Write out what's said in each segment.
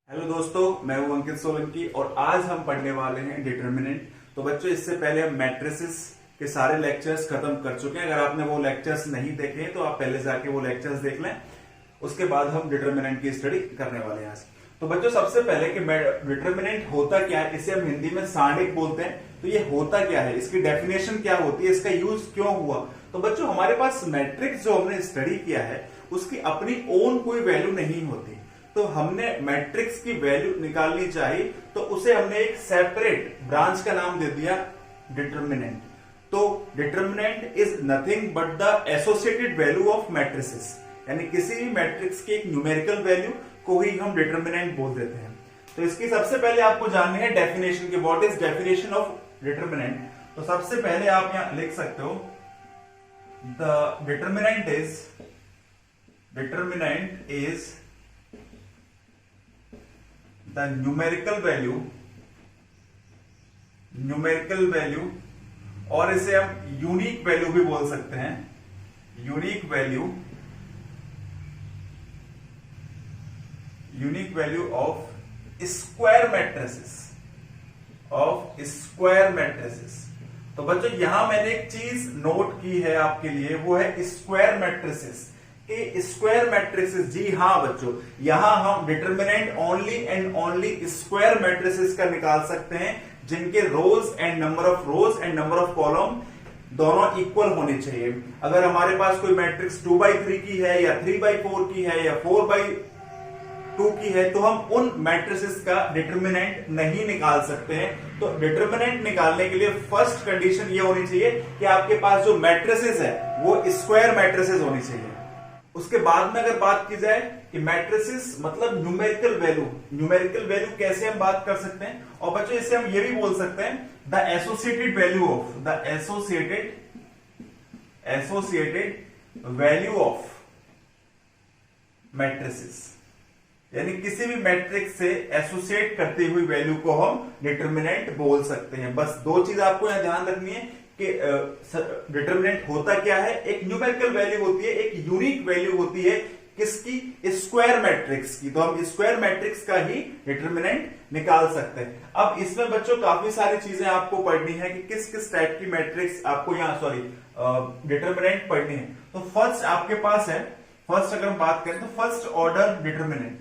Hello दोस्तों, मैं हूं अंकित सोलंकी और आज हम पढ़ने वाले हैं डिटर्मिनेंट। तो बच्चों, इससे पहले हम मैट्रिसेस के सारे लेक्चर्स खत्म कर चुके हैं। अगर आपने वो लेक्चर्स नहीं देखे हैं तो आप पहले जाके वो लेक्चर्स देख लें। उसके बाद हम डिटर्मिनेंट की स्टडी करने वाले हैं आज। तो बच्चों, सबसे पहले कि डिटर्मिनेंट होता क्या है, इसे हम हिंदी में सारणिक बोलते हैं। तो ये होता क्या है, इसकी डेफिनेशन क्या होती है, इसका यूज क्यों हुआ। तो बच्चों, हमारे पास मैट्रिक्स जो हमने स्टडी किया है उसकी अपनी ओन कोई वैल्यू नहीं होती। तो हमने मैट्रिक्स की वैल्यू निकालनी चाहिए, तो उसे हमने एक सेपरेट ब्रांच का नाम दे दिया डिटर्मिनेंट। तो determinant is nothing but the associated value of matrices, यानी किसी भी मैट्रिक्स की एक न्यूमेरिकल वैल्यू को ही हम डिटर्मिनेंट बोल देते हैं। तो इसकी सबसे पहले आपको जाननी है डेफिनेशन की, what is definition of determinant. तो सबसे पहले आप यहां लिख सकते हो the determinant is the numerical value और इसे हम यूनिक वैल्यू भी बोल सकते हैं। Unique value of square matrices. तो बच्चों, यहां मैंने एक चीज नोट की है आपके लिए, वो है स्क्वायर मैट्रिसेस। स्क्वायर मैट्रिसेस, जी हाँ बच्चों, यहां हम determinant only and only square matrices का निकाल सकते हैं जिनके रोज एंड नंबर ऑफ कॉलम दोनों इक्वल होने चाहिए। अगर हमारे पास कोई मैट्रिक्स 2/3 की है या 3/4 की है या 4/2 की है, तो हम उन मैट्रिसेस का डिटर्मिनेंट नहीं निकाल सकते हैं। तो डिटर्मिनेंट निकालने के लिए फर्स्ट कंडीशन ये होनी चाहिए कि आपके पास जो मैट्रिसेस है वो स्क्वायर मैट्रिसेस होनी चाहिए। उसके बाद में अगर बात की जाए कि मैट्रिसेस मतलब न्यूमेरिकल वैल्यू कैसे हम बात कर सकते हैं, और बच्चों इसे हम ये भी बोल सकते हैं the associated value of matrices, यानी किसी भी मैट्रिक्स से एसोसिएट करती हुई वैल्यू को हम डिटर्मिनेंट बोल सकते हैं। बस दो चीज आपको यहां ध्यान रखनी है कि डिटर्मिनेंट होता क्या है। एक न्यूमेरिकल वैल्यू होती है, एक यूनिक वैल्यू होती है किसकी, स्क्वायर मैट्रिक्स की। तो हम स्क्वायर मैट्रिक्स का ही डिटर्मिनेंट निकाल सकते हैं। अब इसमें बच्चों काफी सारी चीजें आपको पढ़नी है कि किस किस टाइप की मैट्रिक्स आपको यहाँ डिटर्मिनेंट पढ़नी है। तो फर्स्ट आपके पास है, फर्स्ट अगर हम बात करें तो फर्स्ट ऑर्डर डिटर्मिनेंट।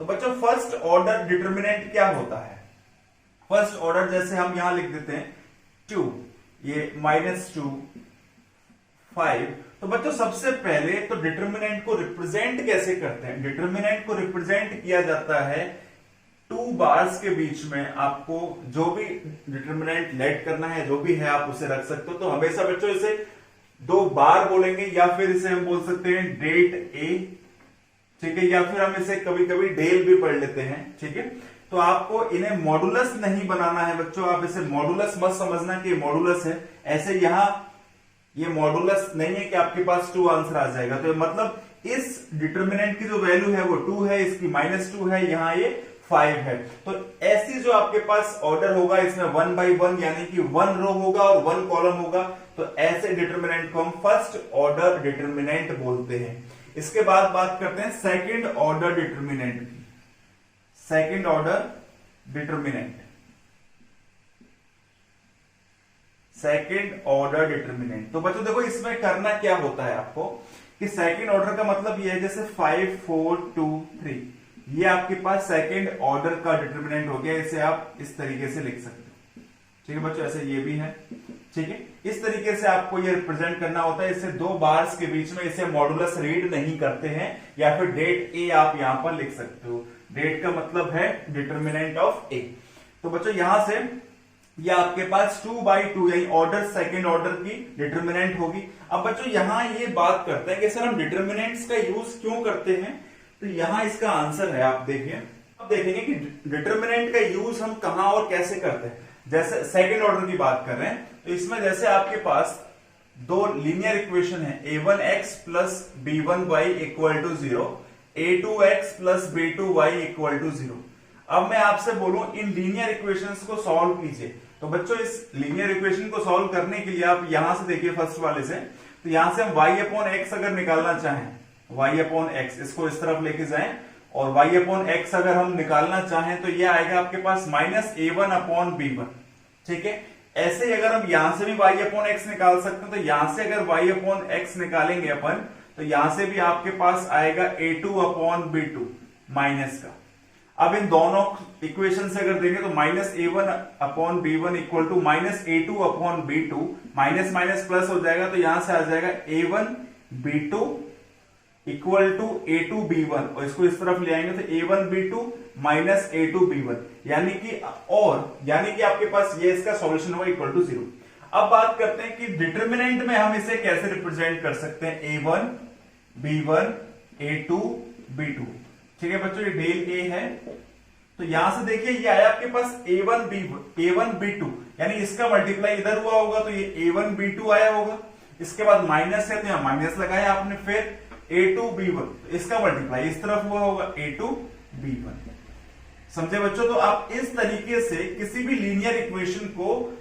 तो बच्चों, फर्स्ट ऑर्डर डिटर्मिनेंट क्या होता है। फर्स्ट ऑर्डर जैसे हम यहां लिख देते हैं 2, ये -2, 5। तो बच्चों, सबसे पहले तो डिटर्मिनेंट को रिप्रेजेंट कैसे करते हैं। डिटर्मिनेंट को रिप्रेजेंट किया जाता है 2 बार्स के बीच में। आपको जो भी डिटर्मिनेंट लेट करना है, जो भी है, आप उसे रख सकते हो। तो हमेशा बच्चों इसे 2 बार बोलेंगे, या फिर इसे हम बोल सकते हैं डेट ए, ठीक है, या फिर हम इसे कभी कभी डेल भी पढ़ लेते हैं, ठीक है। तो आपको इन्हें मॉडुलस नहीं बनाना है बच्चों, आप इसे मॉडुलस मत समझना कि मॉडुलस है। ऐसे यहां ये मॉडुलस नहीं है कि आपके पास 2 आंसर आ जाएगा। तो मतलब इस डिटर्मिनेंट की जो वैल्यू है वो 2 है, इसकी -2 है, यहां ये 5 है। तो ऐसी जो आपके पास ऑर्डर होगा, इसमें 1/1 यानी कि 1 रो होगा और 1 कॉलम होगा। तो ऐसे डिटर्मिनेंट को हम फर्स्ट ऑर्डर डिटर्मिनेंट बोलते हैं। इसके बाद बात करते हैं सेकेंड ऑर्डर डिटर्मिनेंट की। Second order determinant. तो बच्चों देखो, इसमें करना क्या होता है आपको कि सेकेंड ऑर्डर का मतलब ये है, जैसे 5 4 2 3, ये आपके पास सेकेंड ऑर्डर का डिटर्मिनेंट हो गया। इसे आप इस तरीके से लिख सकते हो, ठीक है बच्चों। ऐसे ये भी है, ठीक है। इस तरीके से आपको ये रिप्रेजेंट करना होता है। इसे 2 बार्स के बीच में इसे मॉडुलस रीड नहीं करते हैं, या फिर डेट ए आप यहां पर लिख सकते हो। डेट का मतलब है डिटर्मिनेंट ऑफ ए। तो बच्चों, यहां से ये आपके पास 2/2 यानी ऑर्डर सेकेंड ऑर्डर की डिटर्मिनेंट होगी। अब बच्चों, यहां ये बात करते हैं कि सर हम डिटर्मिनेंट्स का यूज क्यों करते हैं। तो यहां इसका आंसर है, आप देखिए। अब देखेंगे कि डिटर्मिनेंट का यूज हम कहां और कैसे करते हैं। जैसे सेकेंड ऑर्डर की बात कर रहे हैं, तो इसमें जैसे आपके पास 2 लीनियर इक्वेशन है, a1x + b1y = 0, a2x + b2y = 0। अब मैं आपसे बोलूं इन लीनियर इक्वेशंस को सॉल्व कीजिए। तो बच्चों, इस लीनियर इक्वेशन को सॉल्व करने के लिए आप यहां से देखिए, फर्स्ट वाले से, तो यहां से हम y/x अगर निकालना चाहें y अपॉन एक्स, इसको इस तरफ लेके जाएं और y अपॉन एक्स अगर हम निकालना चाहें तो ये आएगा आपके पास माइनस a1 अपॉन b1। ठीक है, ऐसे ही अगर हम यहां से भी y अपॉन एक्स निकाल सकते हैं तो यहां से अगर y अपॉन एक्स निकालेंगे अपन तो यहां से भी आपके पास आएगा a2 अपॉन b2 माइनस का। अब इन दोनों इक्वेशन से अगर देखें तो minus a1 upon b1 equal to minus a2 upon b2, minus minus plus हो जाएगा तो यहां से आ जाएगा a1 b2 equal to a2 b1 और इसको इस तरफ ले आएंगे तो a1 b2 minus a2 b1 यानी कि आपके पास ये इसका सॉल्यूशन होगा इक्वल टू 0। अब बात करते हैं कि डिटर्मिनेंट में हम इसे कैसे रिप्रेजेंट कर सकते हैं, a1 b1 a2 b2। ठीक है बच्चों, ये डेल a है तो यहां से देखिए ये आया आपके पास a1 b2 यानी इसका मल्टीप्लाई इधर हुआ होगा तो ये a1 b2 आया होगा। इसके बाद माइनस है तो यहां माइनस लगाया आपने, फिर a2 b1 इसका मल्टीप्लाई इस तरफ हुआ होगा a2 b1। समझे बच्चों? तो आप इस तरीके से किसी भी लीनियर इक्वेशन को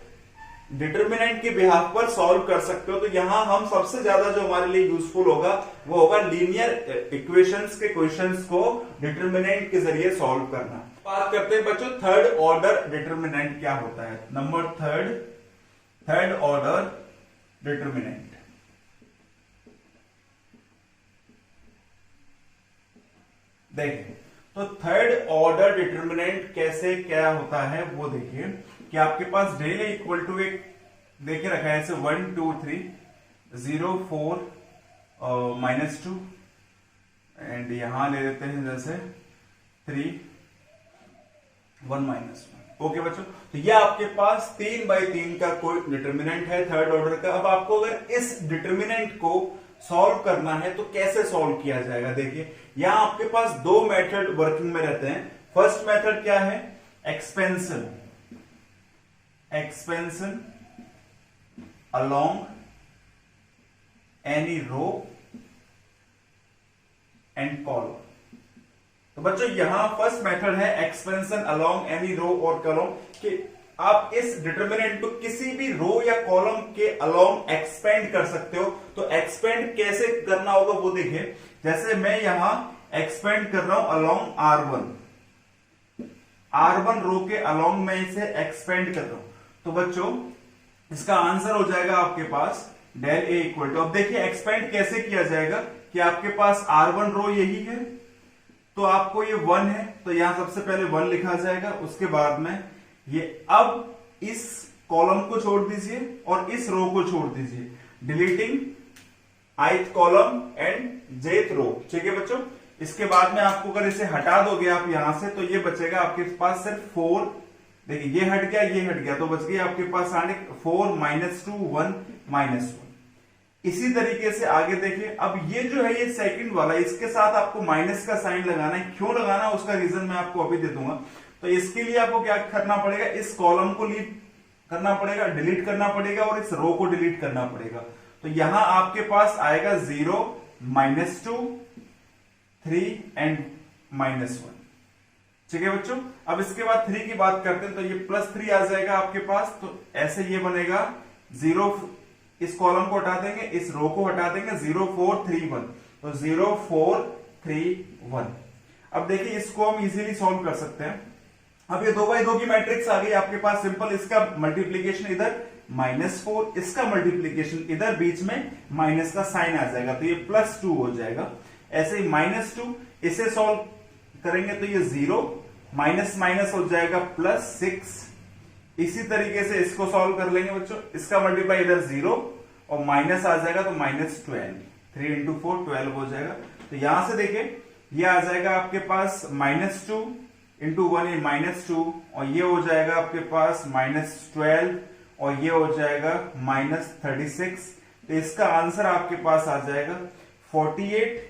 डिटर्मिनेंट के बिहाफ पर सॉल्व कर सकते हो। तो यहां हम सबसे ज्यादा जो हमारे लिए यूजफुल होगा वो होगा लीनियर इक्वेशंस के क्वेश्चंस को डिटर्मिनेंट के जरिए सॉल्व करना। बात करते हैं बच्चों थर्ड ऑर्डर डिटर्मिनेंट क्या होता है। Number third order determinant. देखिए तो थर्ड ऑर्डर डिटर्मिनेंट कैसे क्या होता है वो देखिए कि आपके पास डेल ए इक्वल टू एक देखे रखा है ऐसे 1 2 3 0 4 -2 एंड यहां ले लेते हैं जैसे 3 1 -1। ओके बच्चों, तो ये आपके पास 3/3 का कोई डिटर्मिनेंट है थर्ड ऑर्डर का। अब आपको अगर इस डिटर्मिनेंट को सॉल्व करना है तो कैसे सॉल्व किया जाएगा। देखिए यहां आपके पास दो मेथड वर्किंग में रहते हैं। फर्स्ट मेथड क्या है, expansion along any row and column। तो बच्चों यहां फर्स्ट मेथड है एक्सपेंशन अलोंग एनी रो और कॉलम कि आप इस डिटर्मिनेंट को किसी भी रो या कॉलम के अलोंग एक्सपेंड कर सकते हो। तो एक्सपेंड कैसे करना होगा वो देखिए, जैसे मैं यहां एक्सपेंड कर रहा हूं अलोंग R1 रो के अलोंग मैं इसे एक्सपेंड कर रहा हूं। तो बच्चों इसका आंसर हो जाएगा आपके पास डेल ए इक्वल टू, अब देखिए एक्सपेंड कैसे किया जाएगा कि आपके पास R1 रो यही है तो आपको ये 1 है तो यहां सबसे पहले 1 लिखा जाएगा। उसके बाद में ये अब इस कॉलम को छोड़ दीजिए और इस रो को छोड़ दीजिए, deleting ith column and jth रो। ठीक है बच्चों, इसके बाद में आपको अगर इसे हटा दोगे आप यहां से तो ये बचेगा आपके पास सिर्फ 4। देखिए ये हट गया तो बच गया आपके पास 4 -2 1 -1। इसी तरीके से आगे देखिए, अब ये जो है ये सेकंड वाला इसके साथ आपको माइनस का साइन लगाना है। क्यों लगाना उसका रीजन मैं आपको अभी दे दूंगा। तो इसके लिए आपको क्या करना पड़ेगा, इस कॉलम को लीव करना पड़ेगा, डिलीट करना पड़ेगा और इस रो को डिलीट करना पड़ेगा। तो यहां आपके पास आएगा 0 -2 3 एंड -1। ठीक है बच्चों, अब इसके बाद 3 की बात करते हैं तो ये +3 आ जाएगा आपके पास। तो ऐसे ये बनेगा 0, इस कॉलम को हटा देंगे, इस रो को हटा देंगे, 0 4 3 1 तो 0 4 3 1। अब देखिए इसको हम इजीली सॉल्व कर सकते हैं। अब ये 2x2 की मैट्रिक्स आ गई आपके पास सिंपल, इसका मल्टीप्लीकेशन इधर -4, इसका मल्टीप्लीकेशन इधर बीच में माइनस का साइन आ जाएगा तो ये +2 हो जाएगा। ऐसे ही -2 इसे सॉल्व करेंगे तो ये 0 माइनस हो जाएगा +6। इसी तरीके से इसको सॉल्व कर लेंगे बच्चों, इसका मल्टीप्लाई इधर 0 और माइनस आ जाएगा तो -12, 3 × 4 12 हो जाएगा। तो यहां से देखिए ये आ जाएगा आपके पास -2 × 1 ये -2 और ये हो जाएगा आपके पास -12 और ये हो जाएगा -36। तो इसका आंसर आपके पास आ जाएगा 48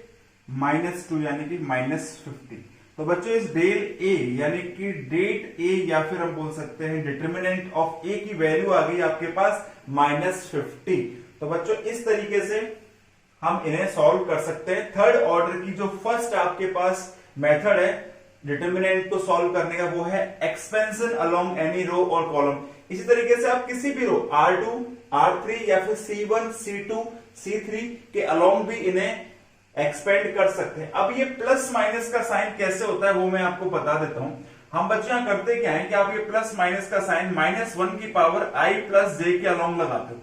-2 यानी कि -50। तो बच्चों इस डेल ए यानी कि डेट ए या फिर हम बोल सकते हैं डिटर्मिनेंट ऑफ ए की वैल्यू आ गई आपके पास -50। तो बच्चों इस तरीके से हम इन्हें सॉल्व कर सकते हैं। थर्ड ऑर्डर की जो फर्स्ट आपके पास मेथड है डिटर्मिनेंट को सॉल्व करने का वो है एक्सपेंशन अलोंग एनी रो और कॉलम। इसी तरीके से आप किसी भी रो R2 R3 या फिर C1 C2 C3 के अलोंग भी इन्हें एक्सपेंड कर सकते हैं। अब ये प्लस माइनस का साइन कैसे होता है वो मैं आपको बता देता हूं। हम बच्चों यहां करते क्या है कि आप ये प्लस माइनस का साइन -1 की पावर i प्लस जे के अलोंग लगाते हो।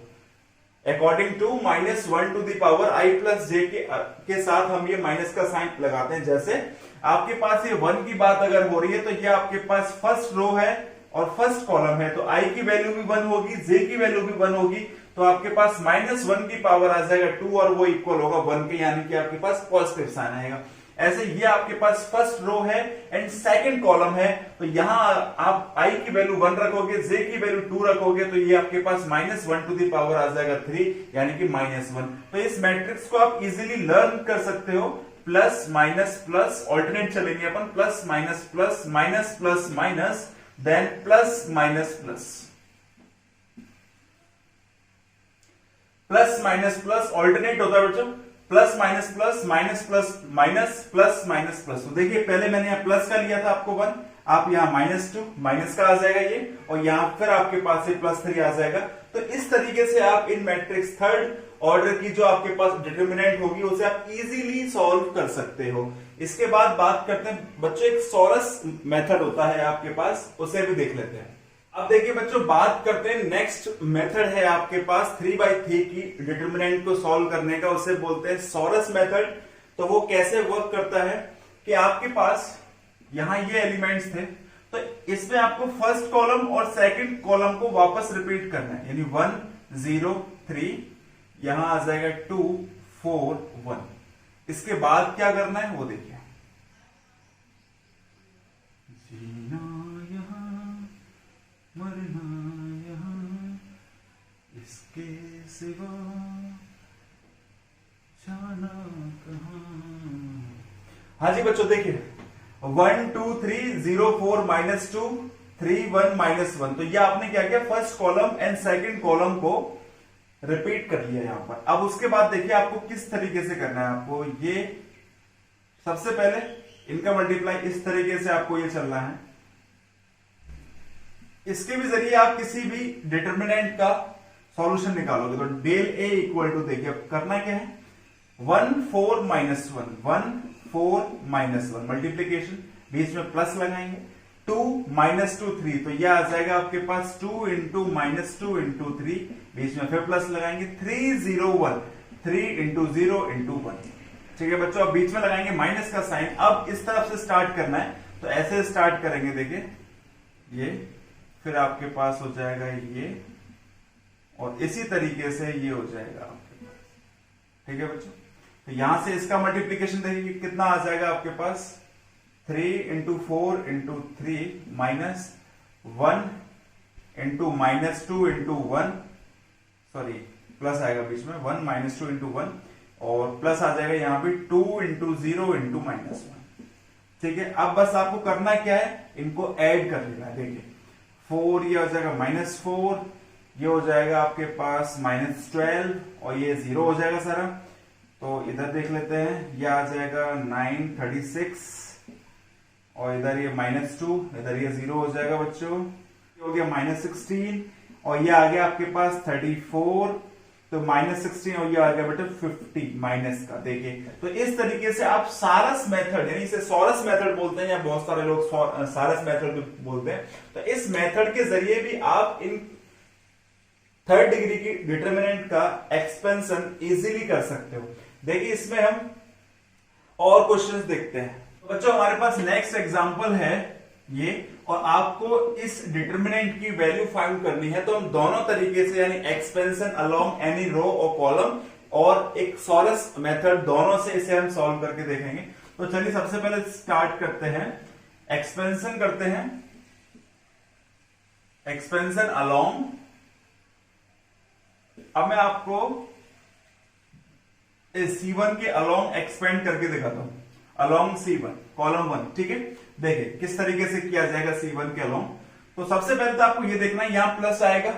According to -1 to the power i plus j के साथ हम ये माइनस का साइन लगाते हैं। जैसे आपके पास ये 1 की बात अगर हो रही है तो ये आपके पास फर्स्ट रो है और फर्स्ट कॉलम है, तो i की वैल्यू भी 1 होगी, j की वैल्यू भी 1 होगी, तो आपके पास -1 की पावर आ जाएगा 2 और वो इक्वल होगा 1 के, यानी कि आपके पास पॉजिटिव साइन आएगा। ऐसे ये आपके पास फर्स्ट रो है एंड सेकंड कॉलम है, तो यहां आप i की वैल्यू 1 रखोगे, j की वैल्यू 2 रखोगे, तो ये आपके पास -1 टू दी पावर आ जाएगा 3, यानी कि -1। तो इस मैट्रिक्स को आप इजीली लर्न कर सकते हो। प्लस माइनस प्लस, ऑल्टरनेट चलेंगे अपन, plus minus plus, minus plus minus, then plus minus plus, plus minus plus, alternate होता है बच्चों, plus minus plus, minus plus minus, plus minus plus. तो देखिए पहले मैंने यहां प्लस का लिया था आपको 1, आप यहां -2 माइनस का आ जाएगा ये, और यहां फिर आपके पास ये +3 आ जाएगा। तो इस तरीके से आप इन मैट्रिक्स थर्ड ऑर्डर की जो आपके पास डिटरमिनेंट होगी उसे आप इजीली सॉल्व कर सकते हो। इसके बाद बात करते हैं बच्चों, एक सॉरस मेथड होता है आपके पास, उसे भी देख लेते हैं। अब देखिए बच्चों, बात करते हैं नेक्स्ट मेथड है आपके पास 3/3 की डिटरमिनेंट को सॉल्व करने का, उसे बोलते हैं सॉरस मेथड। तो वो कैसे वर्क करता है कि आपके पास यहां ये एलिमेंट्स थे, तो इसमें आपको फर्स्ट कॉलम और सेकंड कॉलम को वापस रिपीट करना है, यानी 1 0 3, यहां आ जाएगा 2 4 1। इसके बाद क्या करना है वो देखिए, जीना यहां मरना यहां, इसके सिवा जाना कहां। हाँ जी बच्चों, देखिए 1 2 3 0 4 -2 3 1 -1। तो ये आपने क्या किया, first column and second column को रिपीट कर लिया यहां पर। अब उसके बाद देखिए आपको किस तरीके से करना है। आपको ये सबसे पहले इनका मल्टीप्लाई इस तरीके से आपको ये चलना है, इसके भी जरिए आप किसी भी डिटरमिनेंट का सॉल्यूशन निकालोगे। तो डेल ए इक्वल टू, देखिए अब करना क्या है, 1 4 -1 1 4 -1 मल्टीप्लीकेशन, बीच में प्लस लगाएंगे, 2 -2 3, तो यह आ जाएगा आपके पास 2 इंटू -2 इंटू 3, बीच में फिर प्लस लगाएंगे, 3 0 1 3 इंटू 0 इंटू 1। ठीक है बच्चों, अब बीच में लगाएंगे माइनस का साइन। अब इस तरफ से स्टार्ट करना है, तो ऐसे स्टार्ट करेंगे, देखिए ये, फिर आपके पास हो जाएगा ये, और इसी तरीके से ये हो जाएगा आपके पास। ठीक है बच्चों, तो यहां से इसका मल्टीप्लीकेशन देखिए कितना आ जाएगा आपके पास, 3 into 4 into 3 minus 1 into -2 into 1, sorry plus आएगा बीच में, 1 -2 इंटू 1, और प्लस आ जाएगा यहां पे 2 इंटू 0 इंटू -1। ठीक है, अब बस आपको करना क्या है, इनको ऐड कर लेना है। देखिए 4 ये हो जाएगा -4, ये हो जाएगा आपके पास -12, और ये 0 हो जाएगा सारा। तो इधर देख लेते हैं, ये आ जाएगा 9 36, और इधर ये -2, इधर ये 0 हो जाएगा बच्चों, ये हो गया -16, और ये आ गया आपके पास 34, तो -16, और ये आ गया बेटा 50 माइनस का। देखिए तो इस तरीके से आप सारस मेथड, यानी इसे सॉरस मेथड बोलते हैं, या बहुत सारे लोग सारस मेथड बोलते हैं। तो इस मेथड के जरिए भी आप इन थर्ड डिग्री की डिटरमिनेंट का एक्सपेंशन इजीली कर सकते हो। देखिए इसमें हम और क्वेश्चंस देखते हैं। तो बच्चों हमारे पास नेक्स्ट एग्जांपल है ये, और आपको इस डिटरमिनेंट की वैल्यू फाइंड करनी है। तो हम दोनों तरीके से, यानी एक्सपेंशन अलोंग एनी रो और कॉलम और एक सॉरस मेथड, दोनों से इसे हम सॉल्व करके देखेंगे। तो चलिए सबसे पहले स्टार्ट करते हैं, एक्सपेंशन करते हैं, एक्सपेंशन अलोंग। अब मैं आपको इस C1 के अलोंग एक्सपेंड करके दिखाता हूं, अलोंग C1 कॉलम 1। ठीक है, देखिए किस तरीके से किया जाएगा C1 के अलोंग। तो सबसे पहले तो आपको ये देखना है, यहां प्लस आएगा,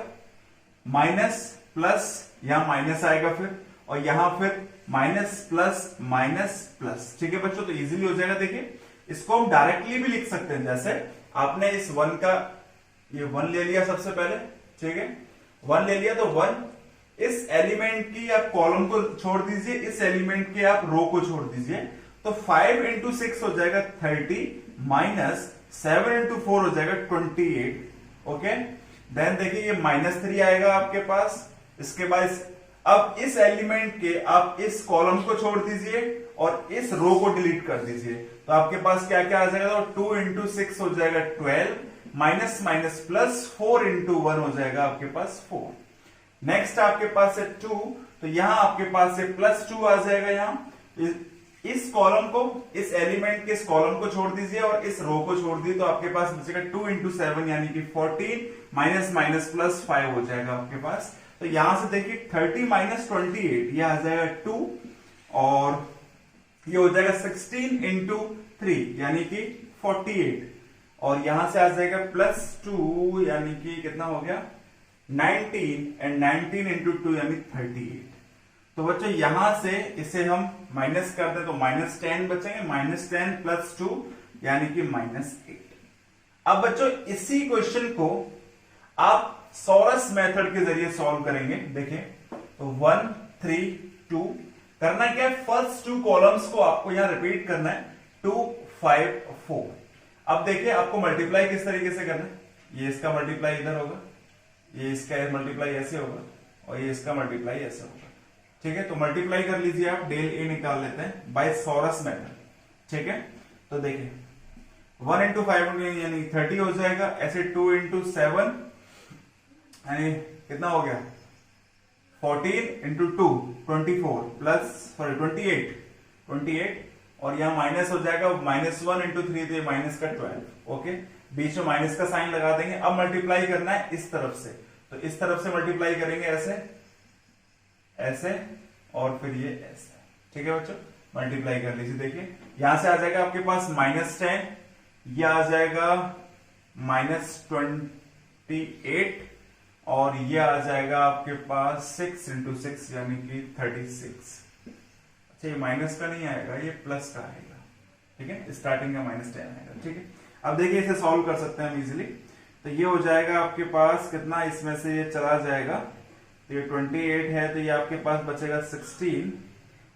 माइनस प्लस, यहां माइनस आएगा फिर, और यहां फिर माइनस प्लस माइनस प्लस। ठीक है बच्चों, तो इजीली हो जाएगा। देखिए इसको हम डायरेक्टली भी लिख सकते हैं, जैसे आपने इस 1 का ये 1 ले लिया सबसे पहले, ठीक है 1 ले लिया, तो 1 इस एलिमेंट की आप कॉलम को छोड़ दीजिए, इस एलिमेंट के आप रो को छोड़ दीजिए, तो 5 इंटू 6 हो जाएगा 30 माइनस 7 इंटू 4 हो जाएगा 28। ओके, देन देखिए ये -3 आएगा आपके पास। इसके बाद अब इस एलिमेंट के आप इस कॉलम को छोड़ दीजिए और इस रो को डिलीट कर दीजिए, तो आपके पास क्या क्या आ जाएगा, तो 2 इंटू 6 हो जाएगा 12, माइनस माइनस प्लस 4 इंटू 1 हो जाएगा आपके पास 4। नेक्स्ट आपके पास है 2, तो यहां आपके पास है +2 आ जाएगा। यहां इस कॉलम को, इस एलिमेंट के इस कॉलम को छोड़ दीजिए और इस रो को छोड़ दीजिए, तो आपके पास बचेगा 2 इंटू 7 यानी कि 14, माइनस माइनस प्लस 5 हो जाएगा आपके पास। तो यहां से देखिए 30 माइनस 28 ये आ जाएगा 2, और ये हो जाएगा 16 इंटू 3 यानी कि 48, और यहां से आ जाएगा +2 यानी कि कितना हो गया 19, एंड 19 इंटू 2 यानी 38। तो बच्चों यहां से इसे हम माइनस कर दें तो -10 बचेंगे, -10 + 2 यानी कि -8। अब बच्चों इसी क्वेश्चन को आप सॉरस मेथड के जरिए सॉल्व करेंगे। देखिए तो 1 3 2 करना क्या है, फर्स्ट 2 कॉलम्स को आपको यहां रिपीट करना है, 2 5 4। अब देखिए आपको मल्टीप्लाई किस तरीके से करना है, ये इसका मल्टीप्लाई इधर होगा, ये इसका मल्टीप्लाई ऐसे होगा, और ये इसका मल्टीप्लाई ऐसे होगा। ठीक है, तो मल्टीप्लाई कर लीजिए आप, डेल ए निकाल लेते हैं बाय सॉरस मेथड। ठीक है, तो देखिए 1 इंटू 5 यानी 30 हो जाएगा, ऐसे 2 इंटू 7 यानी कितना हो गया 14 इंटू 2 24 28, और यहां माइनस हो जाएगा -1 इंटू 3 तो माइनस का 12। ओके, बीच में माइनस का साइन लगा देंगे। अब मल्टीप्लाई करना है इस तरफ से, तो इस तरफ से मल्टीप्लाई करेंगे ऐसे ऐसे और फिर ये ऐसे। ठीक है बच्चों, मल्टीप्लाई कर लीजिए। देखिए यहां से आ जाएगा आपके पास -10, ये आ जाएगा -28, और ये आ जाएगा आपके पास 6 इंटू 6 यानी कि 36। अच्छा, ये माइनस का नहीं आएगा, ये प्लस का आएगा। ठीक है, स्टार्टिंग का -10 आएगा। ठीक है, अब देखिए इसे सॉल्व कर सकते हैं हम इजीली। तो ये हो जाएगा आपके पास कितना, इसमें से ये चला जाएगा, तो ये 28 है, तो ये आपके पास बचेगा 16,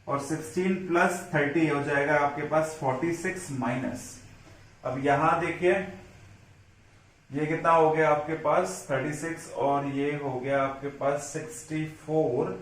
और 16 + 30 हो जाएगा आपके पास 46 माइनस। अब यहां देखिए ये कितना हो गया आपके पास 36, और ये हो गया आपके पास 64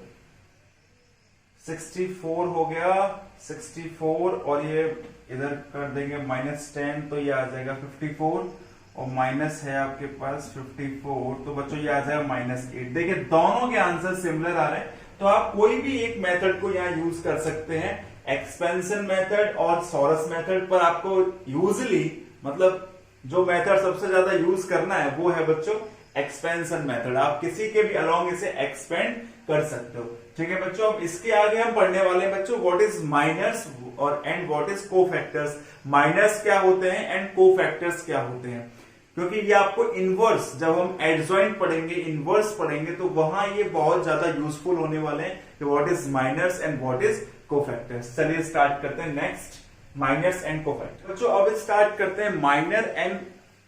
हो गया 64, और ये इधर कर देंगे -10 तो ये आ जाएगा 54, और माइनस है आपके पास 54, तो बच्चों ये आ जाएगा -8। देखिए दोनों के आंसर सिमिलर आ रहे हैं, तो आप कोई भी एक मेथड को यहाँ यूज कर सकते हैं, एक्सपेंशन मेथड और सॉरस मेथड। पर आपको यूजली मतलब जो मेथड सबसे ज्यादा यूज करना है वो है बच्चों एक्सपेंशन मेथड। आप किसी के भी अलोंग इसे एक्सपेंड कर सकते हो। ठीक है बच्चों, अब इसके आगे हम पढ़ने वाले हैं बच्चों व्हाट इज माइनर्स और and what is cofactors. Minors क्या होते हैं एंड कोफैक्टर्स क्या होते हैं, क्योंकि ये आपको इनवर्स, जब हम एडजॉइंट पढ़ेंगे, इनवर्स पढ़ेंगे, तो वहां ये बहुत ज्यादा यूजफुल होने वाले हैं कि what is minors and what is cofactors. चलिए स्टार्ट करते हैं नेक्स्ट माइनर्स एंड कोफैक्टर्स। बच्चों अब स्टार्ट करते हैं माइनर एंड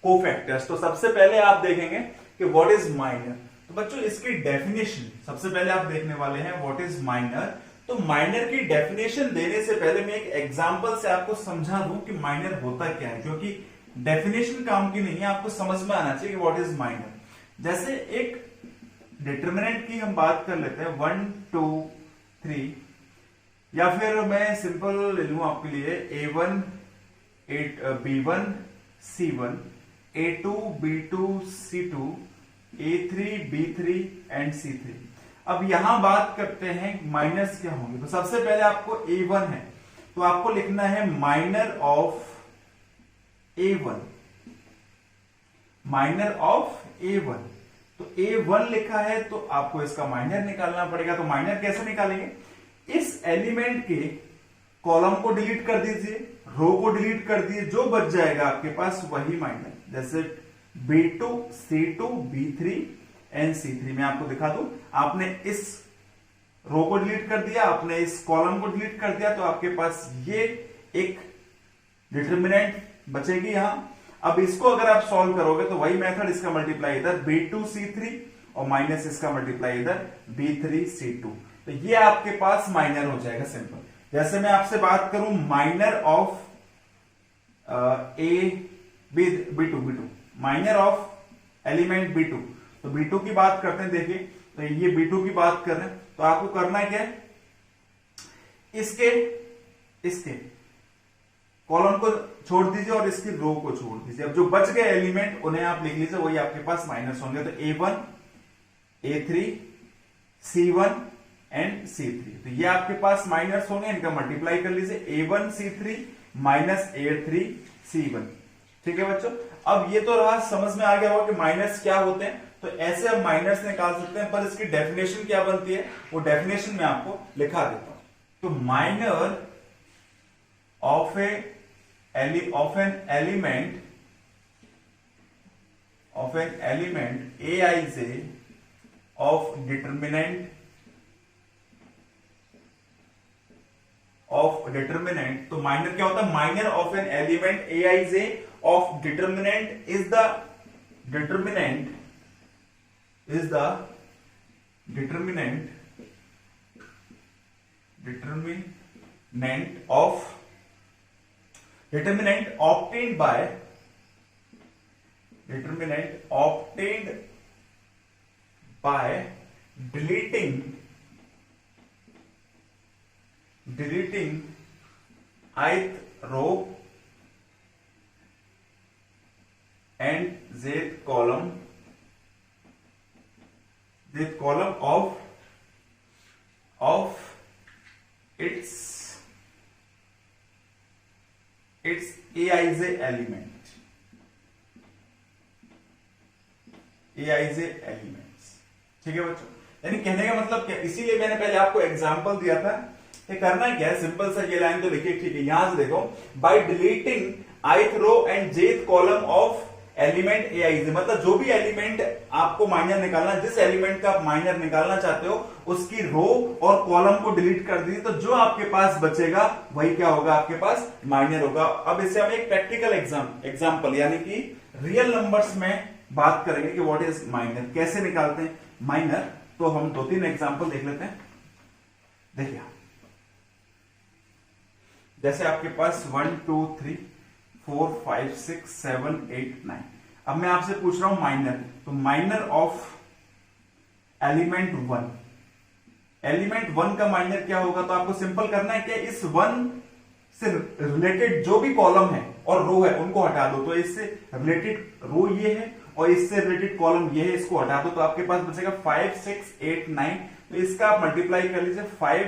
कोफैक्टर्स। तो सबसे पहले आप देखेंगे कि व्हाट इज माइनर। तो बच्चों इसकी डेफिनेशन सबसे पहले आप देखने वाले हैं व्हाट इज माइनर। तो माइनर की डेफिनेशन देने से पहले मैं एक एग्जांपल से आपको समझा दूं कि माइनर होता क्या है, क्योंकि डेफिनेशन काम की नहीं है, आपको समझ में आना चाहिए कि व्हाट इज माइनर। जैसे एक डिटरमिनेंट की हम बात कर लेते हैं 1 2 3, या फिर मैं सिंपल ले लूं आपके लिए A1 B1 C1 A2 B2 C2 A3 B3 and C3। अब यहां बात करते हैं माइनस क्या होंगे। तो सबसे पहले आपको A1 है, तो आपको लिखना है minor of A1, minor of A1। तो A1 लिखा है तो आपको इसका माइनर निकालना पड़ेगा। तो माइनर कैसे निकालेंगे, इस एलिमेंट के कॉलम को डिलीट कर दीजिए, रो को डिलीट कर दीजिए, जो बच जाएगा आपके पास वही माइनर। जैसे B2 C2 B3 and C3 मैं आपको दिखा दूं, आपने इस रो को डिलीट कर दिया, आपने इस कॉलम को डिलीट कर दिया, तो आपके पास ये एक डिटरमिनेंट बचेगी यहां। अब इसको अगर आप सॉल्व करोगे तो वही मेथड, इसका मल्टीप्लाई इधर B2 C3 और माइनस इसका मल्टीप्लाई इधर B3C2। तो ये आपके पास माइनर हो जाएगा सिंपल। जैसे मैं आपसे बात करूं minor of B2 minor of element B2, तो B2 की बात करते हैं। देखिए तो ये B2 की बात कर रहे हैं, तो आपको करना क्या है, इसके कॉलम को छोड़ दीजिए और इसकी रो को छोड़ दीजिए। अब जो बच गए एलिमेंट उन्हें आप लिख लीजिए, वही आपके पास माइनस होंगे। तो A1, A3, C1 and C3, तो ये आपके पास माइनस होंगे, इनका मल्टीप्लाई कर लीजिए। A1 C3 minus A3 C1। ठीक है बच्चों, अब ये तो रहा, समझ में आ गया होगा कि माइनस क्या होते हैं। तो ऐसे हम माइनस निकाल सकते हैं, पर इसकी डेफिनेशन क्या बनती है वो डेफिनेशन में आपको लिखा देता हूं। तो minor of an element Aij of determinant, तो माइनर क्या होता है, minor of an element Aij of determinant is the determinant obtained by deleting ith row and jth column of its Aij element, ठीक है बच्चों। यानी कहने का मतलब क्या, इसीलिए मैंने पहले आपको एग्जांपल दिया था। ये करना क्या है, सिंपल सा ये लाइन तो देखिए, ठीक है, यहां से देखो, by deleting ith row and jth column of element Aij, मतलब जो भी एलिमेंट आपको माइनर निकालना, जिस एलिमेंट का आप माइनर निकालना चाहते हो उसकी रो और कॉलम को डिलीट कर दीजिए, तो जो आपके पास बचेगा वही क्या होगा, आपके पास माइनर होगा। अब इससे हम एक प्रैक्टिकल एग्जांपल यानी कि रियल नंबर्स में बात करेंगे कि व्हाट इज माइनर, कैसे निकालते हैं माइनर। तो हम 2-3 एग्जांपल देख लेते हैं। देखिए जैसे आपके पास 1 2 3 4 5 6 7 8 9। अब मैं आपसे पूछ रहा हूं माइनर, तो माइनर ऑफ एलिमेंट 1 का माइनर क्या होगा। तो आपको सिंपल करना है कि इस 1 से रिलेटेड जो भी कॉलम है और रो है उनको हटा दो। तो इससे रिलेटेड रो ये है और इससे रिलेटेड कॉलम ये है, इसको हटा दो, तो आपके पास बचेगा 5 6 8 9। तो इसका आप मल्टीप्लाई कर लीजिए, 5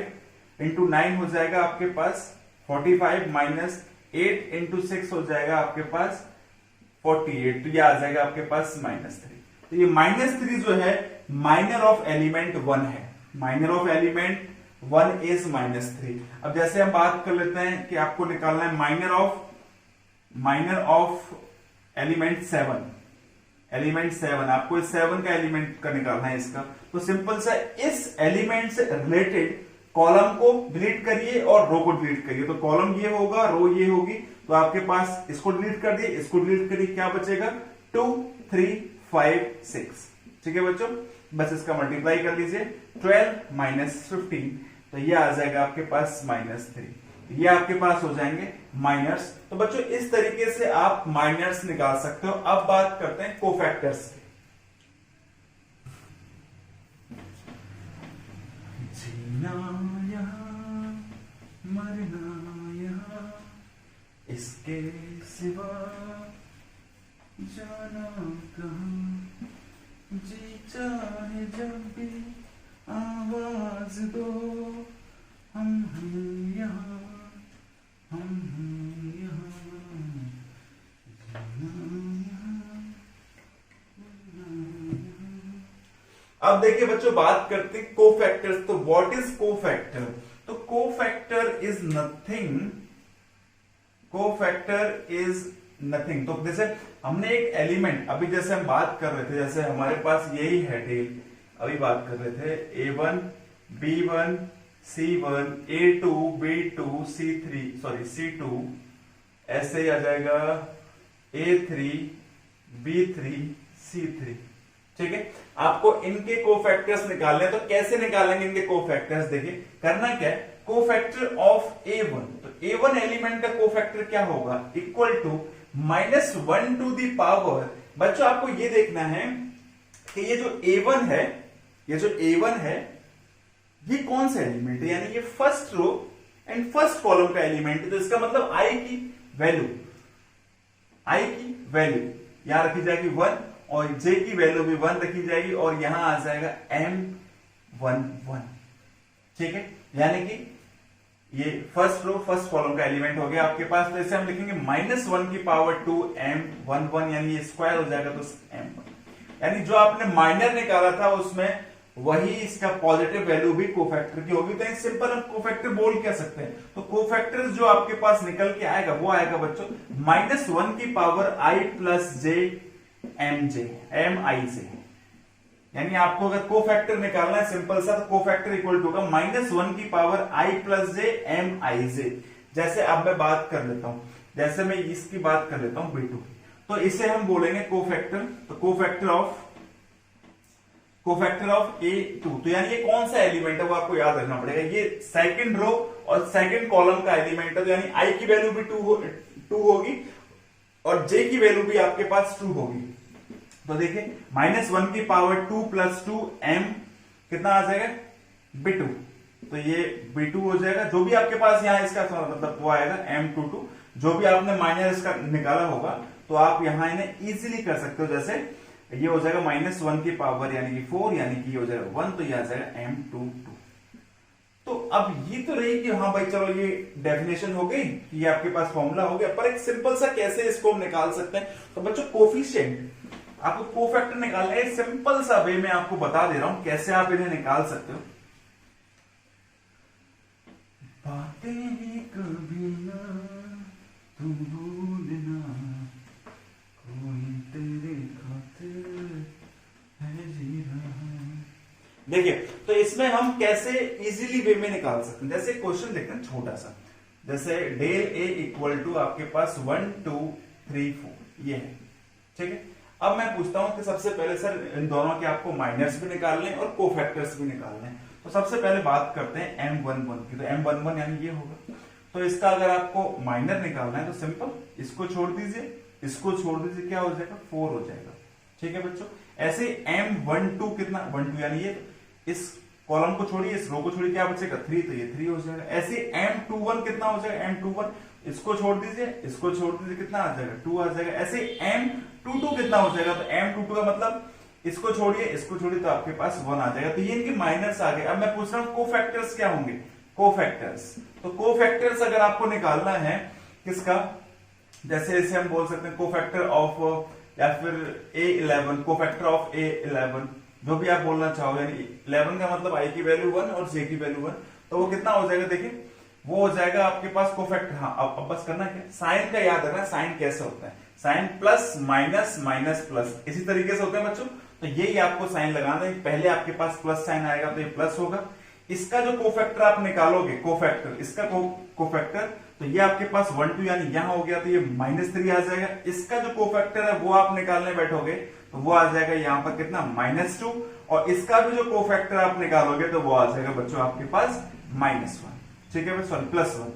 इंटू 9 हो जाएगा आपके पास 45 माइनस 8 इंटू 6 हो जाएगा आपके पास 48। तो ये आ जाएगा आपके पास -3। तो ये -3 जो है माइनर ऑफ एलिमेंट 1 है। Minor of element 1 is -3। अब जैसे हम बात कर लेते हैं कि आपको निकालना है माइनर ऑफ एलिमेंट 7। आपको इस 7 का एलिमेंट का निकालना है इसका। तो सिंपल सा इस एलिमेंट से रिलेटेड कॉलम को डिलीट करिए और रो को डिलीट करिए। तो कॉलम ये होगा, रो ये होगी, तो आपके पास इसको डिलीट कर दिए, इसको डिलीट करिए, क्या बचेगा 2 3 5 6। ठीक है बच्चों, बस इसका मल्टीप्लाई कर लीजिए, 12 माइनस 15, तो ये आ जाएगा आपके पास -3। ये आपके पास हो जाएंगे माइनर्स। तो बच्चों इस तरीके से आप माइनर्स निकाल सकते हो। अब बात करते हैं कोफैक्टर्स की। जीना यहाँ मरना यहाँ, इसके सिवा जाना कहाँ, जी चाहे जब भी आवाज दो, हम हैं यहाँ, हम हैं यहाँ। अब देखिए बच्चों, बात करते हैं कोफैक्टर्स। तो व्हाट इज कोफैक्टर? तो कोफैक्टर इज नथिंग। तो जैसे हमने एक एलिमेंट, अभी जैसे हम बात कर रहे थे, जैसे हमारे पास यही है टेल, अभी बात कर रहे थे A1 B1 C1 A2 B2 C2, ऐसे ही आ जाएगा A3 B3 C3। ठीक है। आपको इनके कोफैक्टर्स निकालने, तो कैसे निकालेंगे इनके कोफैक्टर्स? देखिए करना क्या है, कोफैक्टर ऑफ A1, तो A1 एलिमेंट का कोफैक्टर क्या होगा, equal to -1 to the power. बच्चों आपको ये देखना है कि ये जो A1 है, ये जो A1 है, ये कौन सा एलिमेंट है, यानी ये first row and first column का एलिमेंट है। तो इसका मतलब I की वैल्यू यहां रखी जाएगी 1 और J की वैल्यू भी 1 रखी जाएगी और यहां आ जाएगा M11, ठीक है। यानी कि ये फर्स्ट रो फर्स्ट कॉलम का एलिमेंट हो गया आपके पास। तो इसे हम लिखेंगे -1 की पावर 2 M11, यानी ये स्क्वायर हो जाएगा तो M1, यानी जो आपने माइनर निकाला था उसमें वही इसका पॉजिटिव वैल्यू भी कोफैक्टर की होगी। तो सिंपल हम कोफैक्टर बोल क्या सकते हैं, तो कोफैक्टर जो आपके पास निकल के आएगा वो आएगा बच्चों -1 की power I plus J MIJ, यानी आपको अगर कोफैक्टर निकालना है सिंपल सा, तो कोफैक्टर इक्वल टू होगा -1 की power I plus J MIJ। जैसे अब मैं बात कर लेता हूं, जैसे मैं इसकी बात कर लेता हूं B2, तो इसे हम बोलेंगे कोफैक्टर, तो कोफैक्टर ऑफ A2, तो यानी ये कौन सा एलिमेंट है वो आपको याद रखना पड़ेगा, ये सेकंड रो और सेकंड कॉलम का एलिमेंट है। तो यानी I की वैल्यू भी 2 होगी और J की वैल्यू भी आपके पास 2 होगी। तो देखिए -1 की पावर 2 प्लस 2 M कितना आ जाएगा B2, तो ये B2 हो जाएगा। जो भी आपके पास यहाँ इसका मतलब वो आएगा M22, जो भी आपने माइनर इसका निकाला होगा तो आप यहाँ इन्हें इजीली कर सकते हो। जैसे ये हो जाएगा -1 की पावर यानी कि 4, यानी कि ये हो जाएगा 1, तो ये आ जाएगा M22। तो अब ये तो रही कि हाँ भाई चलो ये डेफिनेशन हो गई, ये आपके पास फॉर्मूला हो गया, पर एक सिंपल सा कैसे इसको हम निकाल सकते हैं। तो बच्चों कोफिशिएंट, आपको कोफैक्टर निकालना है, सिंपल सा वे में आपको बता दे रहा हूं कैसे आप इन्हें निकाल सकते हो। बातें कभी ना तू भूलना, कोई तेरे खातिर है जी रहा। देखिए तो इसमें हम कैसे इजीली वे में निकाल सकते हैं। जैसे क्वेश्चन देखते हैं छोटा सा, जैसे डेल A इक्वल टू आपके पास 1 2 3 4 ये है, ठीक है। अब मैं पूछता हूं कि सबसे पहले सर इन दोनों के आपको माइनर्स भी निकालने हैं और कोफैक्टर्स भी निकालने हैं। तो सबसे पहले बात करते हैं M11 की, तो M11 यानी ये होगा। तो इसका अगर आपको माइनर निकालना है तो सिंपल इसको छोड़ दीजिए, इसको छोड़ दीजिए, क्या हो जाएगा 4 हो जाएगा, ठीक है बच्चों। ऐसे M12 कितना 12 यानी ये, इस कॉलम को छोड़िए, इस रो को छोड़िए, क्या बचेगा 3, तो ये 3 हो जाएगा। ऐसे M21 कितना हो जाएगा M21, इसको छोड़ दीजिए, इसको छोड़ दीजिए, कितना आ जाएगा 2 आ जाएगा। ऐसे M22 कितना हो जाएगा, तो M22 का मतलब इसको छोड़िए, इसको छोड़िए, तो आपके पास 1 आ जाएगा। तो ये इनके माइनर्स आ गए। अब मैं पूछ रहा हूं कोफैक्टर्स क्या होंगे, कोफैक्टर्स। तो कोफैक्टर्स अगर आपको निकालना है किसका, जैसे इसे हम बोल सकते हैं कोफैक्टर ऑफ, या फिर A11, कोफैक्टर ऑफ A11, जो भी आप बोलना चाहो। यानी 11 का मतलब I की वैल्यू 1 और J की वैल्यू 1, तो वो कितना हो जाएगा, देखिए वो हो जाएगा आपके पास कोफैक्टर। हाँ अब बस करना क्या, साइन का याद रखना, साइन कैसे होता है, sign plus minus minus plus, इसी तरीके से होता है बच्चों। तो यही आपको साइन लगाना है, पहले आपके पास प्लस साइन आएगा तो ये प्लस होगा। इसका जो कोफैक्टर आप निकालोगे, कोफैक्टर, इसका कोफैक्टर, तो ये आपके पास 1 2 यानी यहां हो गया, तो ये -3 आ जाएगा। इसका जो कोफैक्टर है वो आप निकालने बैठोगे तो वो आ जाएगा यहाँ पर कितना -2, और इसका भी जो कोफैक्टर आप निकालोगे तो वो आ जाएगा बच्चों आपके पास -1, ठीक है सॉरी +1,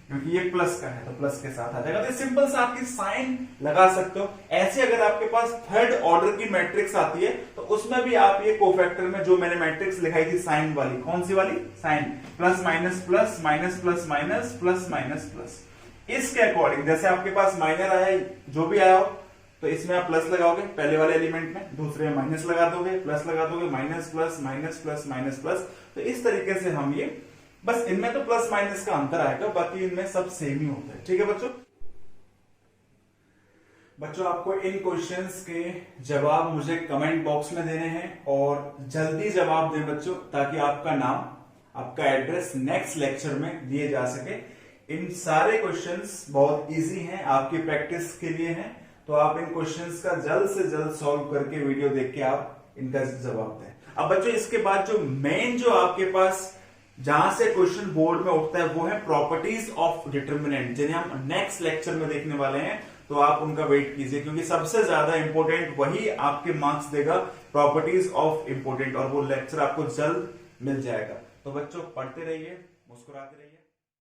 क्योंकि ये प्लस का है तो प्लस के साथ आ जाएगा। तो सिंपल सा आपकी साइन लगा सकते हो। ऐसे अगर आपके पास थर्ड ऑर्डर की मैट्रिक्स आती है तो उसमें भी आप ये कोफैक्टर में जो मैंने मैट्रिक्स लिखाई थी साइन वाली, कौन सी वाली, sign plus minus plus minus plus minus plus minus plus, इसके अकॉर्डिंग जैसे आपके पास माइनर आया जो भी आया हो तो इसमें आप प्लस लगाओगे पहले वाले एलिमेंट में, दूसरे में माइनस लगा दोगे, प्लस लगा दोगे, minus plus minus plus minus plus. तो इस तरीके से हम ये, बस इनमें तो प्लस माइनस का अंतर आएगा, बाकी इनमें सब सेम ही होता है, ठीक है बच्चों। बच्चों आपको इन क्वेश्चंस के जवाब मुझे कमेंट बॉक्स में देने हैं और जल्दी जवाब दें बच्चों, ताकि आपका नाम, आपका एड्रेस नेक्स्ट लेक्चर में दिए जा सके। इन सारे क्वेश्चंस बहुत इजी हैं, आपकी प्रैक्टिस के लिए हैं, तो आप इन क्वेश्चंस का जल्द से जल्द सॉल्व करके वीडियो देख के आप इनका जवाब दें। अब बच्चों इसके बाद जो मेन जो आपके पास जहां से क्वेश्चन बोर्ड में उठता है वो है प्रॉपर्टीज ऑफ डिटर्मिनेंट, जिन्हें हम नेक्स्ट लेक्चर में देखने वाले हैं। तो आप उनका वेट कीजिए, क्योंकि सबसे ज्यादा इंपॉर्टेंट वही आपके मार्क्स देगा, प्रॉपर्टीज ऑफ इंपॉर्टेंट, और वो लेक्चर आपको जल्द मिल जाएगा। तो बच्चों पढ़ते रहिए, मुस्कुराते रहिए।